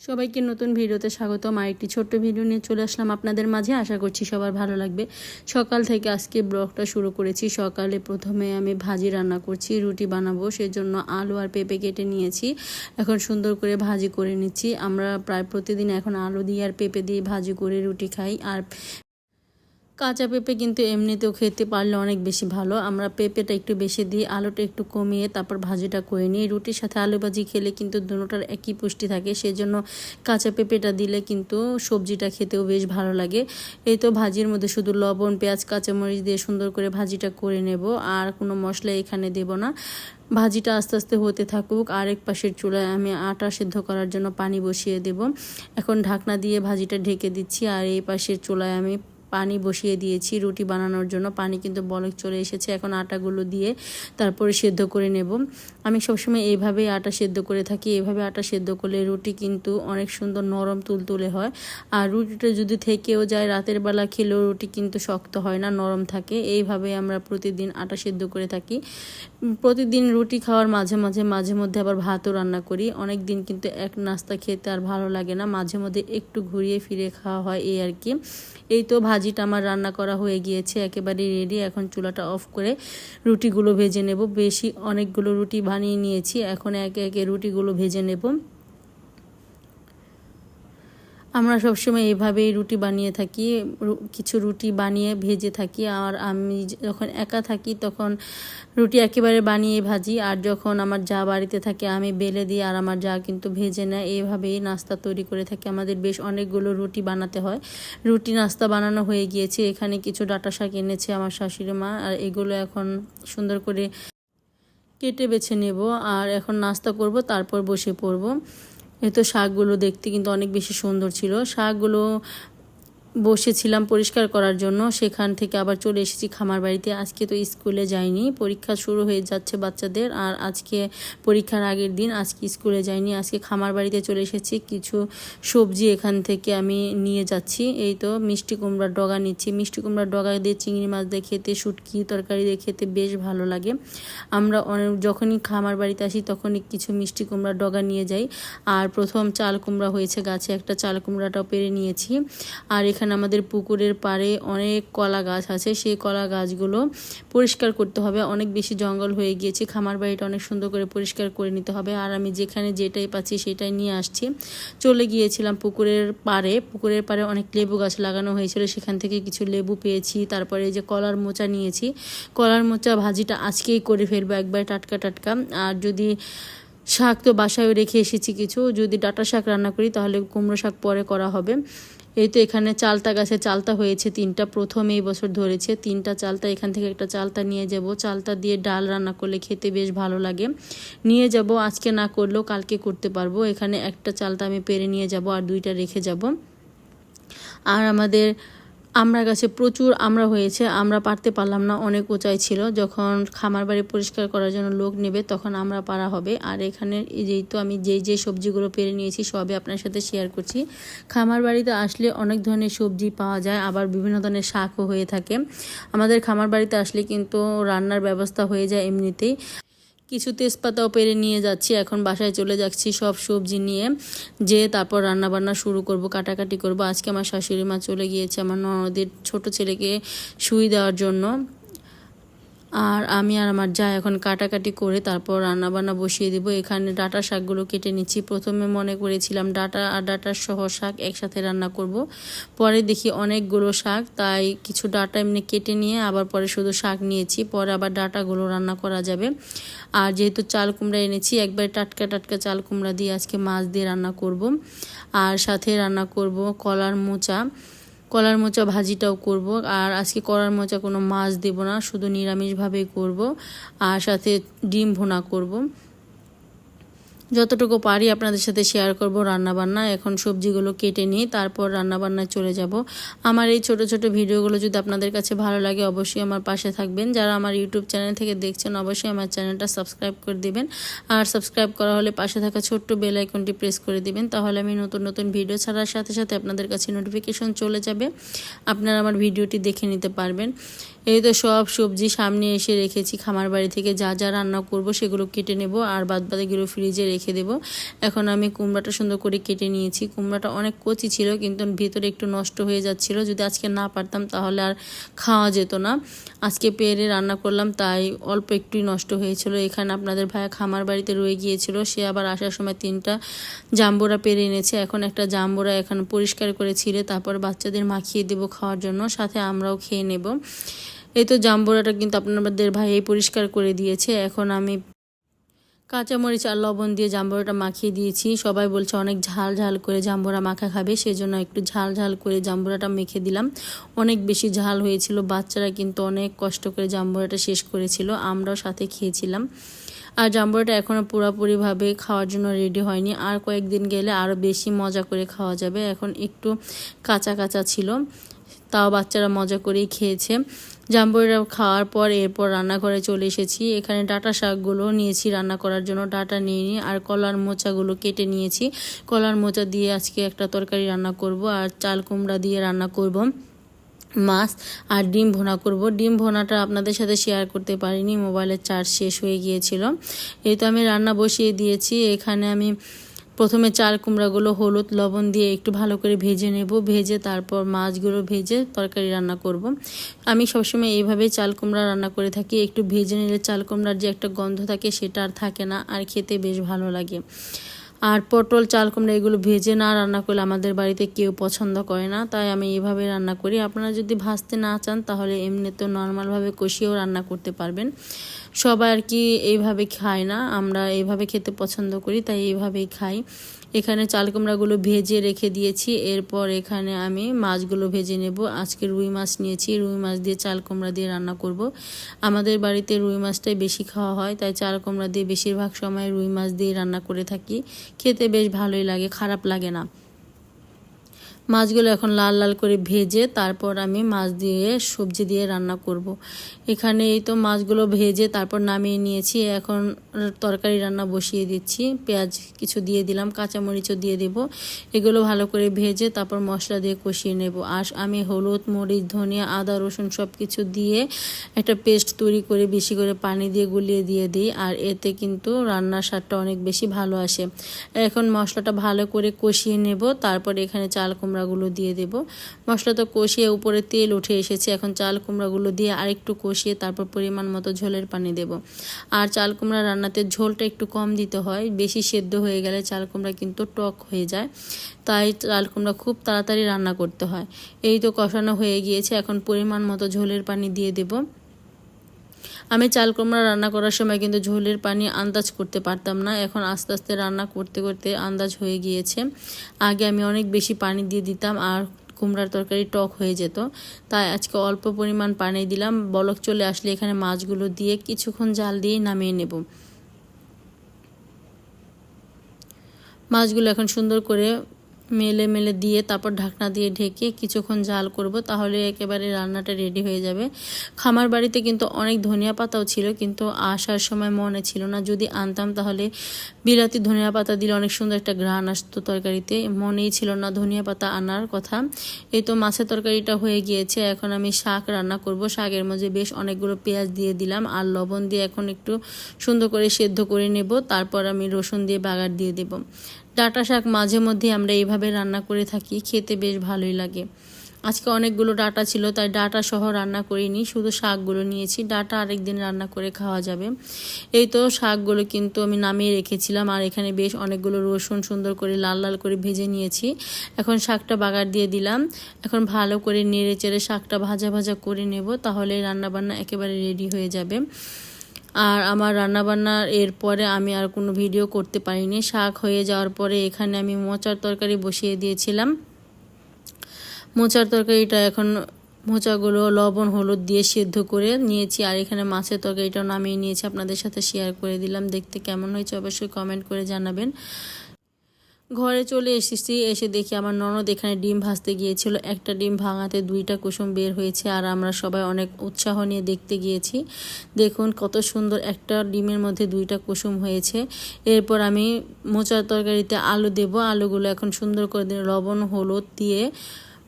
সবাইকে নতুন ভিডিওতে স্বাগতম। আরেকটি ছোট্ট ভিডিও নিয়ে চলে আসলাম আপনাদের মাঝে। আশা করছি সবার ভালো লাগবে। সকাল থেকে আজকে ব্লগটা শুরু করেছি। সকালে প্রথমে আমি ভাজি রান্না করছি, রুটি বানাবো, সেজন্য আলু আর পেঁপে কেটে নিয়েছি। এখন সুন্দর করে ভাজি করে নিচ্ছি। আমরা প্রায় প্রতিদিন এখন আলু দিয়ে আর পেঁপে দিয়ে ভাজি করে রুটি খাই। আর কাঁচা পেঁপে কিন্তু এমনিতেও খেতে পারলে অনেক বেশি ভালো। আমরা পেঁপেটা একটু বেশি দিই, আলুটা একটু কমিয়ে তারপর ভাজিটা করে নিই। রুটির সাথে আলু ভাজি খেলে কিন্তু দুটোটার একই পুষ্টি থাকে, সেজন্য কাঁচা পেঁপেটা দিলে কিন্তু সবজিটা খেতেও বেশ ভালো লাগে। এই তো ভাজির মধ্যে শুধু লবণ, পেঁয়াজ, কাঁচামরিচ দিয়ে সুন্দর করে ভাজিটা করে নেব। আর কোনো মশলা এখানে দেব না। ভাজিটা আস্তে আস্তে হতে থাকুক। আরেক পাশের চুলায় আমি আটা সিদ্ধ করার জন্য পানি বসিয়ে দেব। এখন ঢাকনা দিয়ে ভাজিটা ঢেকে দিচ্ছি। আর এই পাশের চুলায় আমি পানি বসিয়ে দিয়েছি রুটি বানানোর জন্য। পানি কিন্তু বলক চলে এসেছে। এখন আটাগুলো দিয়ে তারপরে সেদ্ধ করে নেব। আমি সবসময় এইভাবেই আটা সেদ্ধ করে থাকি। এইভাবে আটা সেদ্ধ করলে রুটি কিন্তু অনেক সুন্দর নরম তুলতুলে হয়। আর রুটিটা যদি থেকেও যায়, রাতের বেলা খেলেও রুটি কিন্তু শক্ত হয় না, নরম থাকে। এইভাবে আমরা প্রতিদিন আটা সেদ্ধ করে থাকি। প্রতিদিন রুটি খাওয়ার মাঝে মধ্যে আবার ভাতও রান্না করি। অনেক দিন কিন্তু এক নাস্তা খেতে আর ভালো লাগে না, মাঝে মধ্যে একটু ঘুরিয়ে ফিরে খাওয়া হয়, এই আর কি। এই তো ভাজিটা আমার রান্না করা হয়ে গিয়েছে, একেবারে রেডি। এখন চুলাটা অফ করে রুটিগুলো ভেজে নেব। অনেকগুলো রুটি বানিয়ে নিয়েছি, এখন একে একে রুটিগুলো ভেজে নেব। আমরা সবসময় এইভাবেই রুটি বানিয়ে থাকি, কিছু রুটি বানিয়ে ভেজে থাকি। আর আমি যখন একা থাকি তখন রুটি একেবারে বানিয়ে ভাজি, আর যখন আমার যা বাড়িতে থাকে আমি বেলে দিই আর আমার যা কিন্তু ভেজে নেয়। এইভাবেই নাস্তা তৈরি করে থাকি। আমাদের বেশ অনেকগুলো রুটি বানাতে হয়। রুটি নাস্তা বানানো হয়ে গিয়েছে। এখানে কিছু ডাঁটা শাক এনেছে আমার শাশুড়ি মা, আর এগুলো এখন সুন্দর করে কেটে বেছে নেব। আর এখন নাস্তা করব, তারপর বসে পড়ব। এই তো শাকগুলো দেখতে কিন্তু অনেক বেশি সুন্দর ছিল। শাকগুলো বসেছিলাম পরিষ্কার করার জন্য, সেখান থেকে আবার চলে এসেছি খামার বাড়িতে। আজকে তো স্কুলে যাইনি, পরীক্ষা শুরু হয়ে যাচ্ছে বাচ্চাদের, আর আজকে পরীক্ষার আগের দিন। আজকে স্কুলে যাইনি, আজকে খামার বাড়িতে চলে এসেছি। কিছু সবজি এখান থেকে আমি নিয়ে যাচ্ছি। এই তো মিষ্টি কুমড়ার ডগা নিচ্ছি। মিষ্টি কুমড়ার ডগা দিয়ে চিংড়ি মাছ দিয়ে খেতে, শুটকি তরকারি দিয়ে খেতে বেশ ভালো লাগে। আমরা যখনই খামার বাড়িতে আসি তখনই কিছু মিষ্টি কুমড়ার ডগা নিয়ে যাই। আর প্রথম চাল কুমড়া হয়েছে গাছে, একটা চাল কুমড়াটাও পেরে নিয়েছি। আর এখানে আমাদের পুকুরের পাড়ে অনেক কলা গাছ আছে, সেই কলা গাছগুলো পরিষ্কার করতে হবে। অনেক বেশি জঙ্গল হয়ে গিয়েছে, খামার বাড়িটা অনেক সুন্দর করে পরিষ্কার করে নিতে হবে। আর আমি যেখানে যেটাই পাচ্ছি সেটাই নিয়ে আসছি। চলে গিয়েছিলাম পুকুরের পাড়ে অনেক লেবু গাছ লাগানো হয়েছিল, সেখান থেকে কিছু লেবু পেয়েছি। তারপরে এই যে কলার মোচা নিয়েছি। কলার মোচা ভাজিটা আজকেই করে ফেলবো, একবার টাটকা টাটকা। আর যদি শাক তো বাসায়ও রেখে এসেছি কিছু, যদি ডাঁটা শাক রান্না করি তাহলে কুমড়ো শাক পরে করা হবে। এই তো এখানে চালতা গাছে চালতা হয়েছে 3টা, প্রথম এই বছর ধরেছে 3টা চালতা। এখান থেকে একটা চালতা নিয়ে যাব। চালতা দিয়ে ডাল রান্না করলে খেতে বেশ ভালো লাগে। নিয়ে যাব, আজকে না করলেও কালকে করতে পারবো। এখানে একটা চালতা আমি পেরে নিয়ে যাব, আর 2টা রেখে যাব। আর আমাদের আমড়া গাছে প্রচুর আমড়া হয়েছে। আমরা পারতে পারলাম না, অনেক উঁচাই ছিল। যখন খামার বাড়ি পরিষ্কার করার জন্য লোক নেবে তখন আমরা পারা হবে। আর এখানে যেই তো আমি যেই সবজিগুলো পেরে নিয়েছি সবই আপনার সাথে শেয়ার করছি। খামার বাড়িতে আসলে অনেক ধরনের সবজি পাওয়া যায়, আবার বিভিন্ন ধরনের শাকও হয়ে থাকে। আমাদের খামার বাড়িতে আসলে কিন্তু রান্নার ব্যবস্থা হয়ে যায় এমনিতেই। কিছু তেজপাতাও পেরে নিয়ে যাচ্ছি। এখন বাসায় চলে যাচ্ছি সব সবজি নিয়ে, যে তারপর রান্না বান্না শুরু করব, কাটাকাটি করব। আজকে আমার শাশুড়ি মা চলে গিয়েছে আমার ননদের ছোট ছেলেকে শুই দেওয়ার জন্য। আর আমি আর আমার যা এখন কাটাকাটি করে তারপর রান্না বান্না বসিয়ে দেবো। এখানে ডাঁটা শাকগুলো কেটে নিচ্ছি। প্রথমে মনে করেছিলাম ডাঁটা আর ডাঁটার সহ শাক একসাথে রান্না করব, পরে দেখি অনেকগুলো শাক, তাই কিছু ডাঁটা এমনি কেটে নিয়ে আবার পরে শুধু শাক নিয়েছি। পরে আবার ডাঁটাগুলো রান্না করা যাবে। আর যেহেতু চাল কুমড়া এনেছি, একবারে টাটকা টাটকা চাল কুমড়া দিয়ে আজকে মাছ দিয়ে রান্না করব। আর সাথে রান্না করব কলার মোচা ভাজিটাও করব। আর আজকে কলার মোচা কোনো মাছ দেব না, শুধু নিরামিষভাবেই করব। আর সাথে ডিম ভুনা করব। যতটুকু পারি আপনাদের সাথে শেয়ার করব রান্নাবান্না। এখন সবজিগুলো কেটে নিই, তারপর রান্নাবান্নায় চলে যাব। আমার এই ছোট ছোট ভিডিওগুলো যদি আপনাদের কাছে ভালো লাগে অবশ্যই আমার পাশে থাকবেন। যারা আমার ইউটিউব চ্যানেল থেকে দেখছেন অবশ্যই আমার চ্যানেলটা সাবস্ক্রাইব করে দিবেন। আর সাবস্ক্রাইব করা হলে পাশে থাকা ছোট্ট বেল আইকনটি প্রেস করে দিবেন, তাহলে আমি নতুন নতুন ভিডিও ছাড়ার সাথে সাথে আপনাদের কাছে নোটিফিকেশন চলে যাবে, আপনারা আমার ভিডিওটি দেখে নিতে পারবেন। এই তো সব সবজি সামনে এসে রেখেছি। খামার বাড়ি থেকে যা যা রান্না করব সেগুলো কেটে নেব, আর বাদবাকিগুলো ফ্রিজে রেখে দেব। এখন আমি কুমড়াটা সুন্দর করে কেটে নিয়েছি। কুমড়াটা অনেক কচি ছিল কিন্তু ভিতরে একটু নষ্ট হয়ে যাচ্ছিল। যদি আজকে না পারতাম তাহলে আর খাওয়া যেত না। আজকে পেরে রান্না করলাম তাই অল্প একটুই নষ্ট হয়েছিল। এখানে আপনাদের ভাইয়া খামার বাড়িতে রয়ে গিয়েছিল, সে আবার আসার সময় 3টা জাম্বুরা পেরে এনেছে। এখন একটা জাম্বুরা এখন পরিষ্কার করে ছিলে তারপর বাচ্চাদের মাখিয়ে দেব খাওয়ার জন্য, সাথে আমরাও খেয়ে নেব। এই তো জাম্বুরাটা কিন্তু আপনাদের ভাইয়াই পরিষ্কার করে দিয়েছে। এখন আমি কাঁচামরিচ আর লবণ দিয়ে জাম্বুরাটা মাখিয়ে দিয়েছি। সবাই বলছে অনেক ঝাল ঝাল করে জাম্বুরা মাখা খাবে, সেজন্য একটু ঝাল ঝাল করে জাম্বুরাটা মেখে দিলাম। অনেক বেশি ঝাল হয়েছিল, বাচ্চারা কিন্তু অনেক কষ্ট করে জাম্বুরাটা শেষ করেছিল, আমরাও সাথে খেয়েছিলাম। আর জাম্বুরাটা এখনও পুরোপুরিভাবে খাওয়ার জন্য রেডি হয়নি, আর কয়েকদিন গেলে আরও বেশি মজা করে খাওয়া যাবে। এখন একটু কাঁচা কাঁচা ছিল, তাও বাচ্চারা মজা করেই খেয়েছে। জাম্বুরা খাওয়ার পর এরপর রান্নাঘরে চলে এসেছি। এখানে ডাঁটা শাকগুলো নিয়েছি রান্না করার জন্য, ডাঁটা নিয়ে নিই আর কলার মোচাগুলো কেটে নিয়েছি। কলার মোচা দিয়ে আজকে একটা তরকারি রান্না করব, আর চাল কুমড়া দিয়ে রান্না করব মাছ, আর ডিম ভুনা করব। ডিম ভুনাটা আপনাদের সাথে শেয়ার করতে পারিনি, মোবাইলের চার্জ শেষ হয়ে গিয়েছিল। এই তো আমি রান্না বসিয়ে দিয়েছি। এখানে আমি প্রথমে চাল কুমড়াগুলো হলুদ লবণ দিয়ে একটু ভালো করে ভেজে নেব, ভেজে তারপর মাছগুলো ভেজে তরকারি রান্না করব। আমি সবসময় এইভাবেই চাল কুমড়া রান্না করে থাকি। একটু ভেজে নিলে চাল কুমড়ার যে একটা গন্ধ থাকে সেটা আর থাকে না, আর খেতে বেশ ভালো লাগে। আর পটল চাল কুমড়া এগুলো ভেজে না রান্না করলে আমাদের বাড়িতে কেউ পছন্দ করে না, তাই আমি এইভাবে রান্না করি। আপনারা যদি ভাজতে না চান তাহলে এমনিতে নর্মালভাবে কষিয়েও রান্না করতে পারবেন। সবাই আর কি এইভাবে খায় না, আমরা এইভাবে খেতে পছন্দ করি তাই এইভাবেই খাই। এখানে চাল কুমড়াগুলো ভেজে রেখে দিয়েছি, এরপর এখানে আমি মাছগুলো ভেজে নেব। আজকে রুই মাছ নিয়েছি, রুই মাছ দিয়ে চাল কুমড়া দিয়ে রান্না করব। আমাদের বাড়িতে রুই মাছটাই বেশি খাওয়া হয়, তাই চাল কুমড়া দিয়ে বেশিরভাগ সময় রুই মাছ দিয়ে রান্না করে থাকি। খেতে বেশ ভালোই লাগে, খারাপ লাগে না। মাছগুলো এখন লাল লাল করে ভেজে তারপর আমি মাছ দিয়ে সবজি দিয়ে রান্না করব। এখানে এই তো মাছগুলো ভেজে তারপর নামিয়ে নিয়েছি। এখন তরকারি রান্না বসিয়ে দিচ্ছি। পেঁয়াজ কিছু দিয়ে দিলাম, কাঁচামরিচও দিয়ে দেব। এগুলো ভালো করে ভেজে তারপর মশলা দিয়ে কষিয়ে নেব। আর আমি হলুদ মরিচ ধনিয়া আদা রসুন সব কিছু দিয়ে একটা পেস্ট তৈরি করে বেশি করে পানি দিয়ে গুলিয়ে দিয়ে দিই, আর এতে কিন্তু রান্নার স্বাদটা অনেক বেশি ভালো আসে। এখন মশলাটা ভালো করে কষিয়ে নেব, তারপর এখানে চাল কুমড়াগুলো দিয়ে দেব। মশলা তো কষিয়ে উপরে তেল উঠে এসেছে, এখন চাল কুমড়াগুলো দিয়ে আরেকটু কষিয়ে তারপর পরিমাণ মতো ঝোলের পানি দেব। আর চাল কুমড়া রান্নাতে ঝোলটা একটু কম দিতে হয়, বেশি সেদ্ধ হয়ে গেলে চাল কুমড়া কিন্তু টক হয়ে যায়, তাই চাল কুমড়া খুব তাড়াতাড়ি রান্না করতে হয়। এই তো কষানো হয়ে গিয়েছে, এখন পরিমাণ মতো ঝোলের পানি দিয়ে দেব। আমি চাল কুমড়া রান্না করার সময় কিন্তু ঝোলের পানি আন্দাজ করতে পারতাম না, এখন আস্তে আস্তে রান্না করতে করতে আন্দাজ হয়ে গিয়েছে। আগে আমি অনেক বেশি পানি দিয়ে দিতাম আর কুমড়ার তরকারি টক হয়ে যেত, তাই আজকে অল্প পরিমাণ পানি দিলাম। বলক চলে আসলে এখানে মাছগুলো দিয়ে কিছুক্ষণ জাল দিয়ে নামিয়ে নেব। মাছগুলো এখন সুন্দর করে মেলে মেলে দিয়ে তারপর ঢাকনা দিয়ে ঢেকে কিছুক্ষণ জাল করব, তাহলে একেবারে রান্নাটা রেডি হয়ে যাবে। খামার বাড়িতে কিন্তু অনেক ধনিয়া পাতাও ছিল, কিন্তু আসার সময় মনে ছিল না, যদি আনতাম তাহলে বিলাতি ধনিয়া পাতা দিলে অনেক সুন্দর একটা ঘ্রাণ আসতো তরকারিতে, মনেই ছিল না ধনিয়া পাতা আনার কথা। এই তো মাছের তরকারিটা হয়ে গিয়েছে, এখন আমি শাক রান্না করব। শাকের মধ্যে বেশ অনেকগুলো পেঁয়াজ দিয়ে দিলাম আর লবণ দিয়ে এখন একটু সুন্দর করে সেদ্ধ করে নেব, তারপর আমি রসুন দিয়ে বাগার দিয়ে দেব। ডাঁটা শাক মাঝে মধ্যে আমরা এইভাবে রান্না করে থাকি, খেতে বেশ ভালোই লাগে। আজকে অনেকগুলো ডাঁটা ছিল তাই ডাঁটা সহ রান্না করিনি, শুধু শাকগুলো নিয়েছি। ডাঁটা আরেকদিন রান্না করে খাওয়া যাবে। এই তো শাকগুলো কিন্তু আমি নামিয়ে রেখেছিলাম, আর এখানে বেশ অনেকগুলো রসুন সুন্দর করে লাল লাল করে ভেজে নিয়েছি। এখন শাকটা বাগার দিয়ে দিলাম। এখন ভালো করে নেড়ে চেড়ে শাকটা ভাজা ভাজা করে নেব, তাহলে রান্নাবান্না একেবারে রেডি হয়ে যাবে। আর আমার রান্নাবান্নার এরপরে আমি আর কোনো ভিডিও করতে পারিনি। শাক হয়ে যাওয়ার পরে এখানে আমি মোচার তরকারি বসিয়ে দিয়েছিলাম। মোচার তরকারিটা এখন মোচাগুলো লবণ হলুদ দিয়ে সেদ্ধ করে নিয়েছি, আর এখানে মাছের তরকারিটাও নামিয়ে নিয়েছি, আপনাদের সাথে শেয়ার করে দিলাম। দেখতে কেমন হয়েছে অবশ্যই কমেন্ট করে জানাবেন। ঘরে চলে এসেছি, এসে দেখি আমার ননদ এখানে ডিম ভাজতে গিয়েছিল। একটা ডিম ভাঙাতে 2টা কুসুম বের হয়েছে, আর আমরা সবাই অনেক উৎসাহ নিয়ে দেখতে গিয়েছি। দেখুন কত সুন্দর একটা ডিমের মধ্যে 2টা কুসুম হয়েছে। এরপর আমি মোচার তরকারিতে আলু দেব। আলুগুলো এখন সুন্দর করে লবণ হলুদ দিয়ে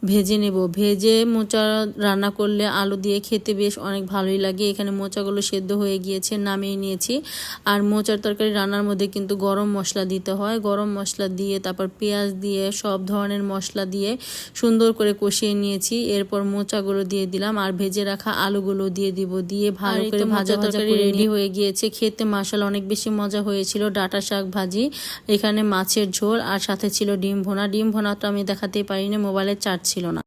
ভেজে নেব। ভেজে মোচা রান্না করলে আলু দিয়ে খেতে বেশ অনেক ভালোই লাগে। এখানে মোচাগুলো সেদ্ধ হয়ে গিয়েছে, নামিয়ে নিয়েছি। আর মোচার তরকারি রান্নার মধ্যে কিন্তু গরম মশলা দিতে হয়। গরম মশলা দিয়ে তারপর পেঁয়াজ দিয়ে সব ধরনের মশলা দিয়ে সুন্দর করে কষিয়ে নিয়েছি। এরপর মোচাগুলো দিয়ে দিলাম আর ভেজে রাখা আলুগুলো দিয়ে দিব। দিয়ে ভালো করে ভাজা তরকারি রেডি হয়ে গিয়েছে। খেতে মাশাআল্লাহ অনেক বেশি মজা হয়েছিল। ডাঁটা শাক ভাজি, এখানে মাছের ঝোল আর সাথে ছিল ডিম ভুনা। ডিম ভুনাটা আমি দেখাতেই পারিনি, মোবাইলে চার্জ ছিল না।